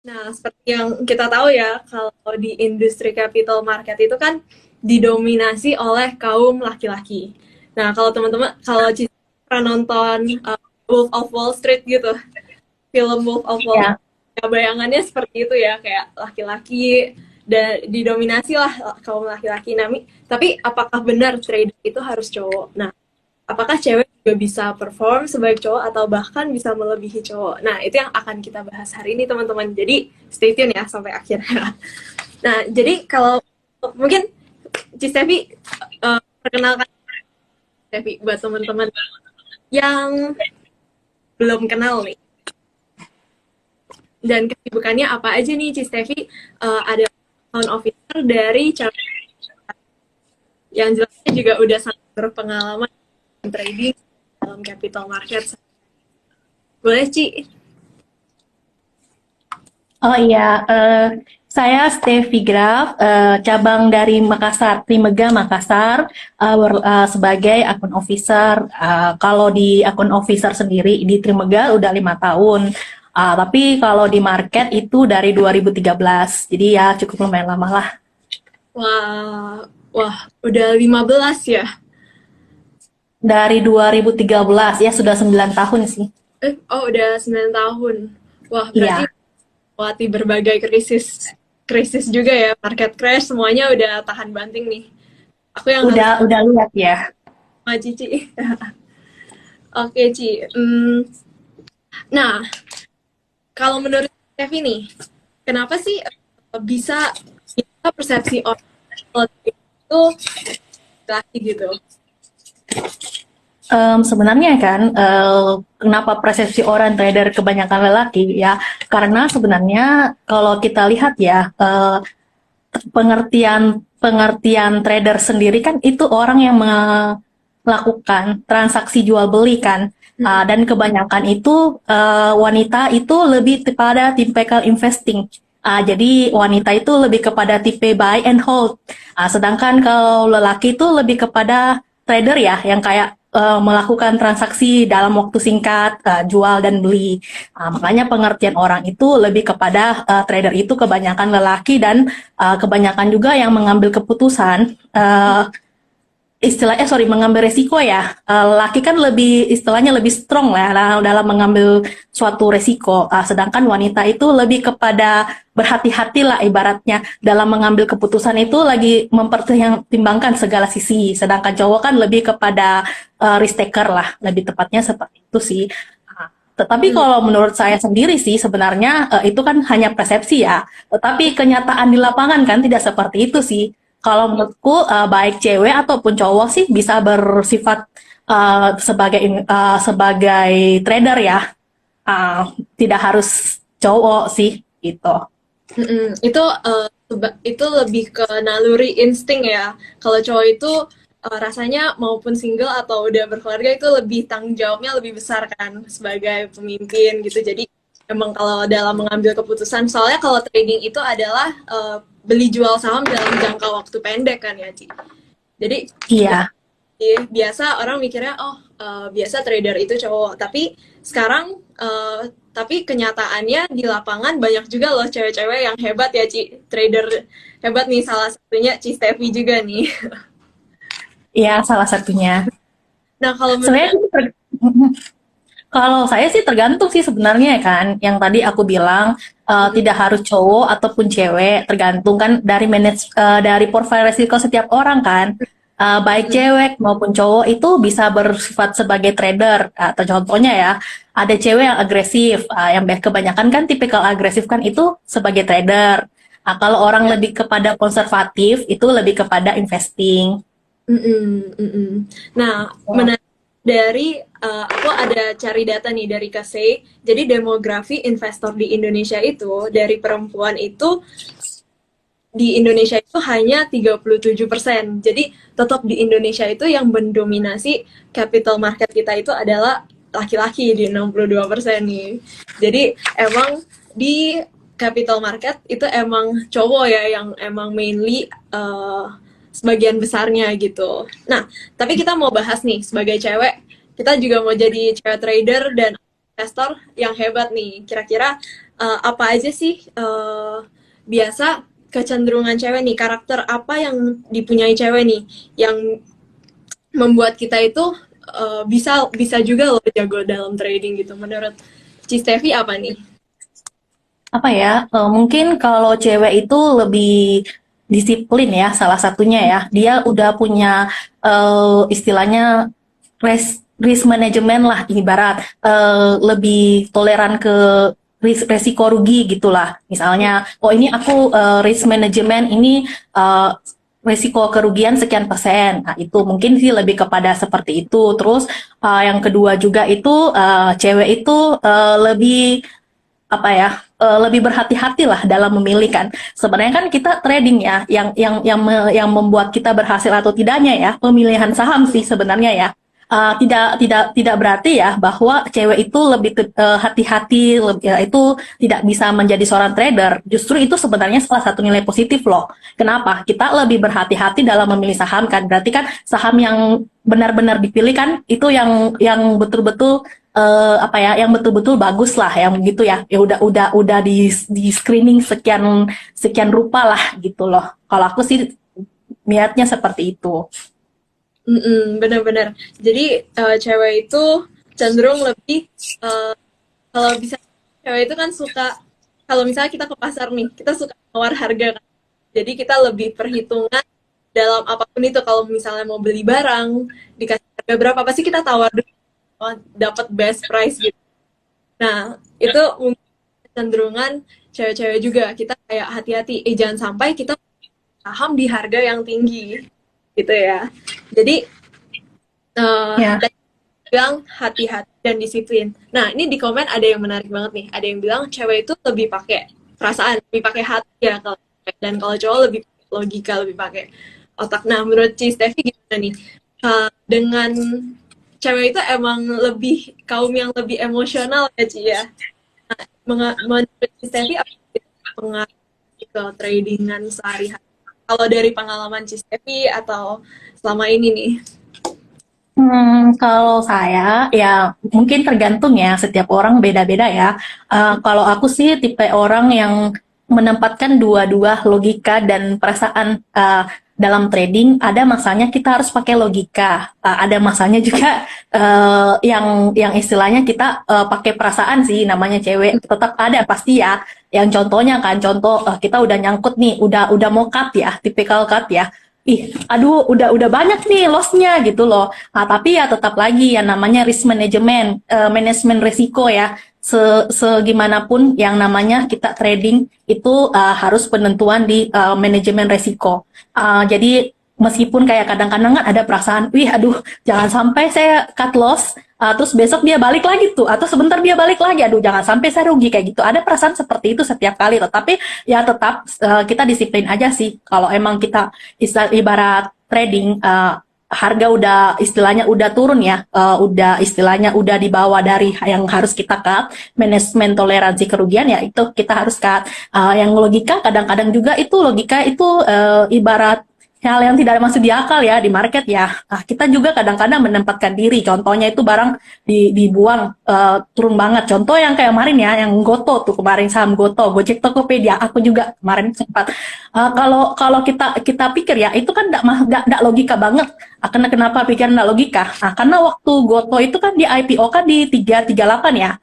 Nah, seperti yang kita tahu ya, kalau di industri capital market itu kan didominasi oleh kaum laki-laki. Nah, kalau teman-teman, kalau Cici pernah nonton Wolf of Wall Street gitu, film Wolf of Wall Ya, Street, ya bayangannya seperti itu ya, kayak laki-laki dan didominasi lah kaum laki-laki. Nah, tapi apakah benar trader itu harus cowok? Nah, apakah cewek juga bisa perform sebaik cowok atau bahkan bisa melebihi cowok? Nah, itu yang akan kita bahas hari ini, teman-teman. Jadi, stay tune ya sampai akhir. Nah, jadi kalau mungkin Cistevi perkenalkan Cistevi buat teman-teman yang belum kenal nih. Dan kesibukannya apa aja nih, Cistevi? Ada account officer dari Charles yang jelasnya juga udah sangat berpengalaman trading dalam capital market. Boleh, Ci? oh iya, saya Stevi Graf, cabang dari Makassar, Trimega Makassar, sebagai akun officer. Kalau di akun officer sendiri di Trimega udah 5 tahun. Tapi kalau di market itu dari 2013, jadi ya cukup lumayan lama lah. Wah, wah, udah 15 ya? Dari 2013, ya sudah 9 tahun sih. Oh udah 9 tahun. Wah, berarti Iya, melewati berbagai krisis. Krisis juga ya, market crash, semuanya udah tahan banting nih. Aku yang harus udah lihat ya. sama Cici. Oke, Ci. Nah, kalau menurut Devi nih, kenapa sih bisa persepsi orang kalau itu laki gitu? Sebenarnya kan, kenapa persepsi orang trader kebanyakan lelaki ya? Karena sebenarnya kalau kita lihat ya, pengertian pengertian trader sendiri kan itu orang yang melakukan transaksi jual beli kan. Mm-mm. Dan kebanyakan itu wanita itu lebih kepada tipikal investing. Jadi wanita itu lebih kepada tipe buy and hold. Sedangkan kalau lelaki itu lebih kepada trader ya, yang kayak melakukan transaksi dalam waktu singkat, jual dan beli. Makanya pengertian orang itu lebih kepada trader itu kebanyakan lelaki dan kebanyakan juga yang mengambil keputusan istilahnya sorry mengambil resiko ya. Laki kan lebih istilahnya lebih strong lah dalam mengambil suatu resiko. Sedangkan wanita itu lebih kepada berhati-hati lah ibaratnya dalam mengambil keputusan itu lagi mempertimbangkan segala sisi. Sedangkan cowok kan lebih kepada risk taker lah, lebih tepatnya seperti itu sih. Tetapi kalau menurut saya sendiri sih sebenarnya itu kan hanya persepsi ya. Tetapi kenyataan di lapangan kan tidak seperti itu sih. Kalau menurutku baik cewek ataupun cowok sih bisa bersifat sebagai trader ya. Tidak harus cowok sih gitu. Itu itu lebih ke naluri insting ya. Kalau cowok itu rasanya maupun single atau udah berkeluarga itu lebih tanggung jawabnya lebih besar kan sebagai pemimpin gitu. Jadi emang kalau dalam mengambil keputusan, soalnya kalau trading itu adalah beli jual saham dalam jangka waktu pendek kan ya, Ci. Jadi Iya, biasa orang mikirnya oh biasa trader itu cowok, tapi sekarang tapi kenyataannya di lapangan banyak juga loh cewek-cewek yang hebat ya, Ci, trader hebat nih, salah satunya Ci Steffi juga nih. iya salah satunya. Nah kalau menurut Sebenarnya kalau saya sih tergantung sih sebenarnya kan. Yang tadi aku bilang tidak harus cowok ataupun cewek, tergantung kan dari profil resiko setiap orang kan. Baik cewek maupun cowok itu bisa bersifat sebagai trader. Atau contohnya ya, ada cewek yang agresif, yang kebanyakan kan tipikal agresif kan itu sebagai trader. Kalau orang ya, lebih kepada konservatif itu lebih kepada investing. nah menarik dari aku ada cari data nih dari Kasei. Jadi demografi investor di Indonesia itu dari perempuan itu di Indonesia itu hanya 37%. Jadi tetap di Indonesia itu yang mendominasi capital market kita itu adalah laki-laki di 62% nih. Jadi emang di capital market itu emang cowok ya yang emang mainly sebagian besarnya gitu. Nah, tapi kita mau bahas nih sebagai cewek, kita juga mau jadi cewek trader dan investor yang hebat nih. Kira-kira apa aja sih biasa kecenderungan cewek nih, karakter apa yang dipunyai cewek nih yang membuat kita itu bisa bisa juga loh jago dalam trading gitu. Menurut Cistevi apa nih? Apa ya, mungkin kalau cewek itu lebih disiplin ya, salah satunya ya. Dia udah punya istilahnya risk management lah, ibarat lebih toleran ke resiko rugi gitulah. Misalnya, oh ini aku risk management ini resiko kerugian sekian persen. Nah, itu mungkin sih lebih kepada seperti itu. Terus yang kedua juga itu cewek itu lebih apa ya, lebih berhati-hati lah dalam memilih kan. Sebenarnya kan kita trading ya, yang membuat kita berhasil atau tidaknya ya pemilihan saham sih sebenarnya ya. Tidak berarti ya bahwa cewek itu lebih hati-hati, ya, itu tidak bisa menjadi seorang trader. Justru itu sebenarnya salah satu nilai positif loh. Kenapa? Kita lebih berhati-hati dalam memilih saham kan. Berarti kan saham yang benar-benar dipilih kan itu yang betul-betul apa ya, yang betul-betul bagus lah, yang gitu ya. Ya udah di screening sekian sekian rupa lah gitu loh. Kalau aku sih niatnya seperti itu. Benar-benar. Jadi cewek itu cenderung lebih kalau bisa, cewek itu kan suka, kalau misalnya kita ke pasar nih, kita suka tawar harga kan. Jadi kita lebih perhitungan dalam apapun itu. Kalau misalnya mau beli barang dikasih harga berapa, pasti kita tawar dulu, dapat best price gitu. Nah, itu mungkin kecenderungan cewek-cewek juga. Kita kayak hati-hati, jangan sampai kita saham di harga yang tinggi gitu ya. Jadi Ya. tadi bilang hati-hati dan disiplin. Nah, ini di komen ada yang menarik banget nih. Ada yang bilang cewek itu lebih pakai perasaan, lebih pakai hati ya, kalau dan kalau cowok lebih pakai logika, lebih pakai otak. Nah, menurut Ci Stevi gimana nih? Dengan cewek itu emang lebih kaum yang lebih emosional ya, Ci ya. Nah, menurut Ci Stevi apa pengaruh ke tradingan sehari-hari? Kalau dari pengalaman Ci Stevi atau selama ini nih? Kalau saya ya mungkin tergantung ya, setiap orang beda-beda ya. Kalau aku sih tipe orang yang menempatkan dua-dua logika dan perasaan dalam trading. Ada masanya kita harus pakai logika, ada masanya juga yang istilahnya kita pakai perasaan sih, namanya cewek tetap ada pasti ya. Yang contohnya kan, contoh kita udah nyangkut nih, udah mau cut ya, tipikal cut ya. Ih, aduh, udah banyak nih lossnya gitu loh. Tapi ya tetap lagi yang namanya risk management, manajemen risiko ya. Segimanapun yang namanya kita trading itu harus penentuan di manajemen risiko. Jadi meskipun kayak kadang-kadang kan ada perasaan, wih, aduh, jangan sampai saya cut loss, terus besok dia balik lagi tuh, atau sebentar dia balik lagi, aduh, jangan sampai saya rugi kayak gitu. Ada perasaan seperti itu setiap kali, tetapi ya tetap kita disiplin aja sih. Kalau emang kita ibarat trading, harga udah istilahnya udah turun ya, udah istilahnya udah di bawah dari yang harus kita cut, manajemen toleransi kerugian ya itu kita harus cut. Yang logika kadang-kadang juga itu logika itu ibarat hal yang tidak masuk di akal ya di market ya. Kita juga kadang-kadang menempatkan diri. Contohnya itu barang dibuang turun banget. Contoh yang kayak kemarin ya, yang Goto tuh kemarin, saham Goto, Gojek Tokopedia. Aku juga kemarin sempat. Kalau kita pikir ya, itu kan tidak logika banget. Kenapa pikir tidak logika? Karena waktu Goto itu kan di IPO kan di 338 ya.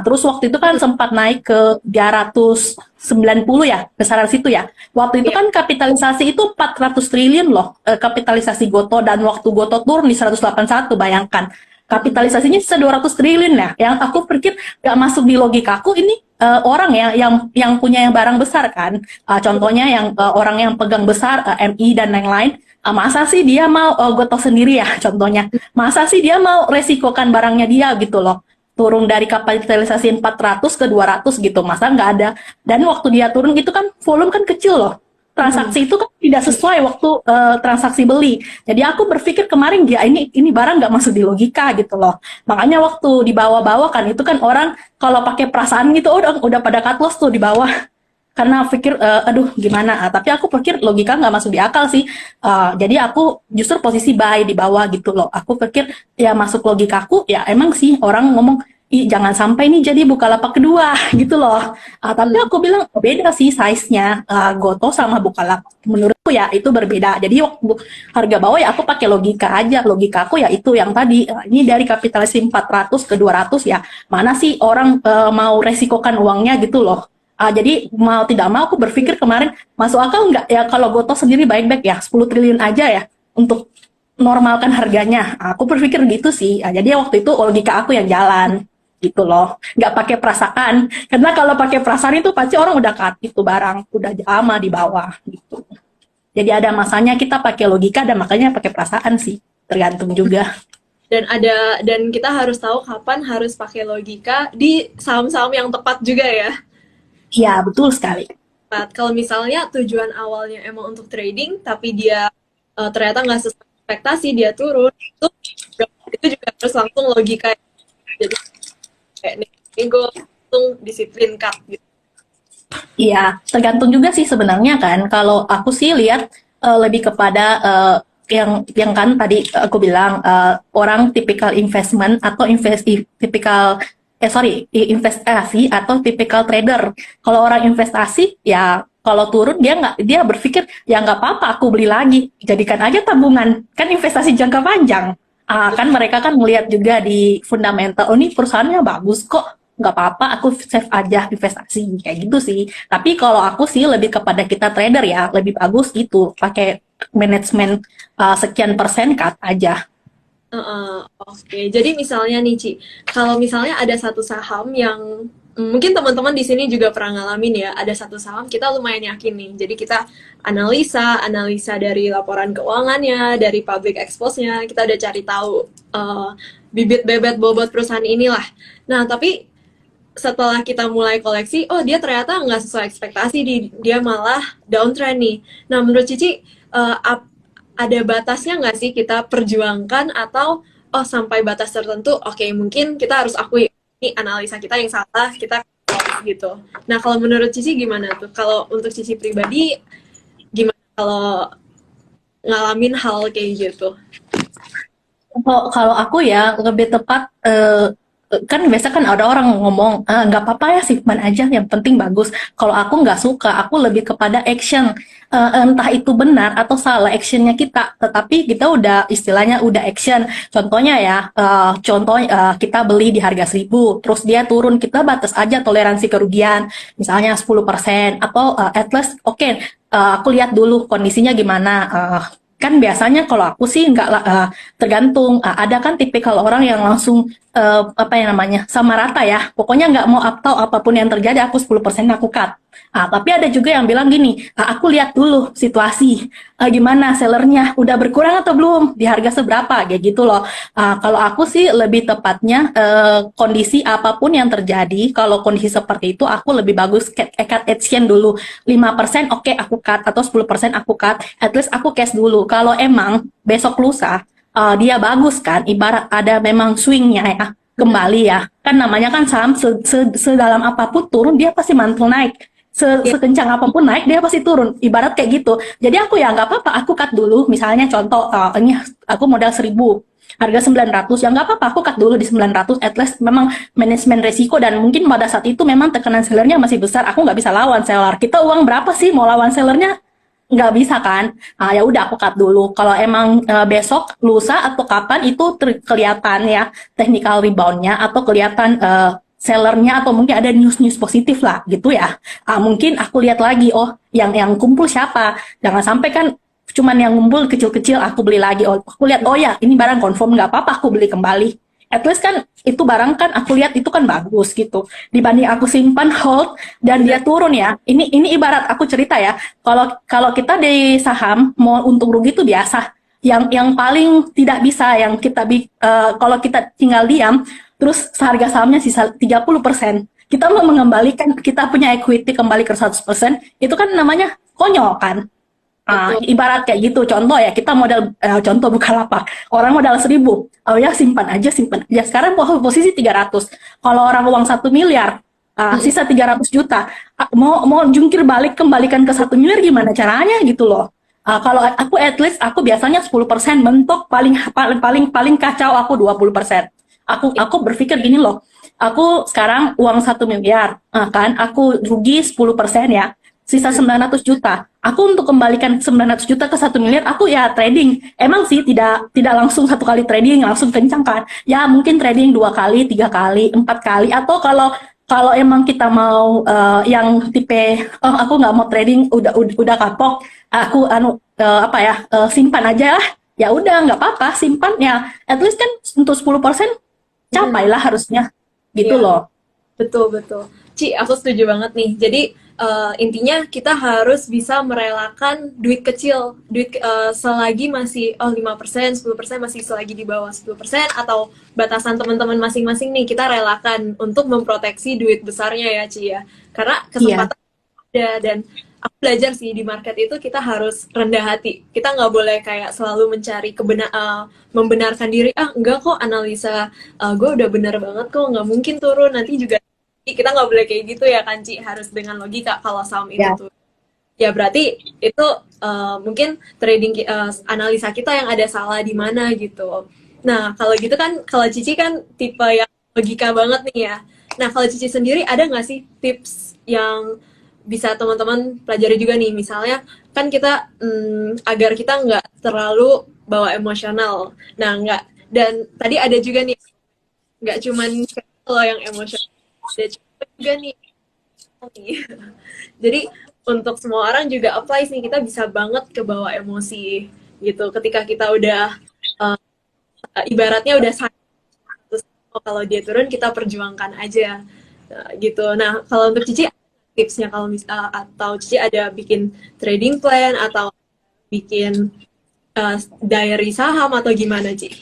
Terus waktu itu kan sempat naik ke 390 ya, besaran situ ya. Waktu itu kan kapitalisasi itu 400 triliun loh, kapitalisasi Goto, dan waktu Goto turun di 181, bayangkan. Kapitalisasinya bisa 200 triliun ya. Yang aku pikir gak masuk di logikaku ini orang ya yang punya yang barang besar kan. Contohnya yang orang yang pegang besar, MI dan lain-lain. Masa sih dia mau Goto sendiri ya contohnya. Masa sih dia mau resikokan barangnya dia gitu loh. Turun dari kapitalisasi 400 ke 200 gitu, masa nggak ada. Dan waktu dia turun itu kan volume kan kecil loh. Transaksi itu kan tidak sesuai waktu transaksi beli. Jadi aku berpikir kemarin dia ini barang nggak masuk di logika gitu loh. Makanya waktu di bawah-bawah kan itu kan orang kalau pakai perasaan gitu udah pada cut loss tuh di bawah. Karena pikir aduh gimana. Tapi aku pikir logika nggak masuk di akal sih. Jadi aku justru posisi buy di bawah gitu loh. Aku pikir ya masuk logikaku ya emang sih orang ngomong ih jangan sampai nih jadi Bukalapak kedua gitu loh. Tapi aku bilang beda sih size-nya, Goto sama Bukalapak. Menurutku ya itu berbeda. Jadi waktu harga bawah ya aku pakai logika aja. Logika aku ya itu yang tadi, ini dari kapitalisasi 400 ke 200 ya. Mana sih orang mau resikokan uangnya gitu loh. Jadi mau tidak mau aku berpikir kemarin masuk akal nggak ya kalau Goto sendiri baik-baik ya 10 triliun aja ya untuk normalkan harganya. Aku berpikir gitu sih. Jadi waktu itu logika aku yang jalan gitu loh, nggak pakai perasaan, karena kalau pakai perasaan itu pasti orang udah cut itu barang udah lama di bawah gitu. Jadi ada masanya kita pakai logika dan makanya pakai perasaan sih, tergantung juga. Dan kita harus tahu kapan harus pakai logika di saham-saham yang tepat juga ya. Iya betul sekali. Kalau misalnya tujuan awalnya emang untuk trading tapi dia ternyata nggak sesuai ekspektasi, dia turun, itu juga harus langsung logika, jadi kayak nego langsung disiplin cut gitu. Iya, tergantung juga sih sebenarnya kan. Kalau aku sih lihat lebih kepada yang kan tadi aku bilang orang tipikal investment atau tipikal investasi atau tipikal trader. Kalau orang investasi ya kalau turun dia berpikir ya nggak apa-apa aku beli lagi, jadikan aja tabungan kan investasi jangka panjang. Kan mereka kan melihat juga di fundamental, oh ini perusahaannya bagus kok, nggak apa-apa aku save aja investasi kayak gitu sih. Tapi kalau aku sih lebih kepada kita trader ya lebih bagus gitu pakai manajemen sekian persen cut aja. Oke. Jadi misalnya nih Ci, kalau misalnya ada satu saham yang mungkin teman-teman di sini juga pernah ngalamin ya, ada satu saham kita lumayan yakin nih. Jadi kita analisa dari laporan keuangannya, dari public expose-nya, kita udah cari tahu bibit bebet bobot perusahaan inilah. Nah, tapi setelah kita mulai koleksi, oh dia ternyata nggak sesuai ekspektasi, dia malah downtrend nih. Nah, menurut Cici, ada batasnya nggak sih kita perjuangkan atau oh sampai batas tertentu, oke mungkin kita harus akui ini analisa kita yang salah, kita gitu. Nah, kalau menurut Cici gimana tuh? Kalau untuk Cici pribadi, gimana kalau ngalamin hal kayak gitu? Kalau aku ya lebih tepat kan biasa kan ada orang ngomong nggak apa-apa ya simpan aja yang penting bagus. Kalau aku nggak suka, aku lebih kepada action. Entah itu benar atau salah actionnya kita, tetapi kita udah istilahnya udah action. Contohnya ya, kita beli di harga 1.000, terus dia turun, kita batas aja toleransi kerugian, misalnya 10% atau at least oke, aku lihat dulu kondisinya gimana. Kan biasanya kalau aku sih nggak tergantung. Ada kan tipikal orang yang langsung apa yang namanya sama rata ya, pokoknya nggak mau atau apapun yang terjadi aku 10% aku cut. Tapi ada juga yang bilang gini, aku lihat dulu situasi gimana sellernya udah berkurang atau belum, di harga seberapa kayak gitu loh. Kalau aku sih lebih tepatnya kondisi apapun yang terjadi, kalau kondisi seperti itu aku lebih bagus cut action dulu. 5% oke aku cut atau 10% aku cut, at least aku cash dulu. Kalau emang besok lusa dia bagus kan, ibarat ada memang swingnya ya, kembali ya. Kan namanya kan saham sedalam apapun turun dia pasti mantul naik. Sekencang apapun naik dia pasti turun. Ibarat kayak gitu. Jadi aku ya nggak apa-apa, aku cut dulu. Misalnya contoh ini aku modal 1.000, harga 900, ya nggak apa-apa aku cut dulu di 900, at least memang manajemen resiko dan mungkin pada saat itu memang tekanan sellernya masih besar, aku nggak bisa lawan seller. Kita uang berapa sih mau lawan sellernya? Nggak bisa kan. Ya udah aku cut dulu. Kalau emang besok lusa atau kapan itu kelihatan ya technical reboundnya atau kelihatan sellernya atau mungkin ada news positif lah gitu ya. Mungkin aku lihat lagi, oh yang kumpul siapa, jangan sampai kan cuman yang ngumpul kecil-kecil aku beli lagi. Oh aku lihat, oh ya ini barang confirm, nggak apa-apa aku beli kembali. At least kan itu barang kan aku lihat itu kan bagus gitu, dibanding aku simpan hold dan dia turun ya. Ini ibarat aku cerita ya, kalau kita di saham mau untung rugi itu biasa. Yang paling tidak bisa yang kalau kita tinggal diam terus harga sahamnya sisa 30%, kita mau mengembalikan kita punya equity kembali ke 100%, itu kan namanya konyol kan. Ibarat kayak gitu, contoh ya, kita modal, contoh Bukalapak, orang modal 1.000, oh ya simpan aja, sekarang posisi 300, kalau orang uang 1 miliar, sisa 300 juta, mau jungkir balik, kembalikan ke 1 miliar gimana caranya gitu loh. Kalau aku at least, aku biasanya 10%, mentok paling kacau aku 20%. Aku berpikir gini loh, aku sekarang uang 1 miliar, kan aku rugi 10% ya, sisa 900 juta. Aku untuk kembalikan 900 juta ke 1 miliar, aku ya trading. Emang sih tidak langsung satu kali trading langsung kencang kan. Ya mungkin trading 2 kali, 3 kali, 4 kali, atau kalau kalau emang kita mau yang tipe oh aku nggak mau trading, udah kapok, aku apa ya, simpan aja lah. Ya udah nggak apa-apa, simpan ya. At least kan untuk 10% Mm-mm. capailah harusnya. Gitu Iya. loh. Betul, betul. Ci, aku setuju banget nih. Jadi, intinya kita harus bisa merelakan duit kecil, duit selagi masih 5%, 10% masih selagi di bawah 10%, atau batasan teman-teman masing-masing nih, kita relakan untuk memproteksi duit besarnya ya, Ci ya. Karena Iya. kesempatan ada, dan aku belajar sih di market itu kita harus rendah hati. Kita nggak boleh kayak selalu mencari membenarkan diri, enggak kok analisa gue udah bener banget kok, nggak mungkin turun nanti juga. Kita nggak boleh kayak gitu ya kan, Ci, harus dengan logika. Kalau saham itu Ya. tuh ya berarti itu mungkin analisa kita yang ada salah di mana gitu. Nah kalau gitu kan, kalau Cici kan tipe yang logika banget nih ya. Nah kalau Cici sendiri ada nggak sih tips yang bisa teman-teman pelajari juga nih, misalnya kan kita agar kita nggak terlalu bawa emosional. Nah nggak, dan tadi ada juga nih, nggak cuman kalau yang emosional, ada juga nih. Jadi untuk semua orang juga apply sih, kita bisa banget ke bawah emosi gitu ketika kita udah uh, ibaratnya udah sayang, terus kalau dia turun kita perjuangkan aja. Gitu. Nah kalau untuk Cici tipsnya, kalau atau Cici ada bikin trading plan atau bikin diary saham atau gimana, Ci?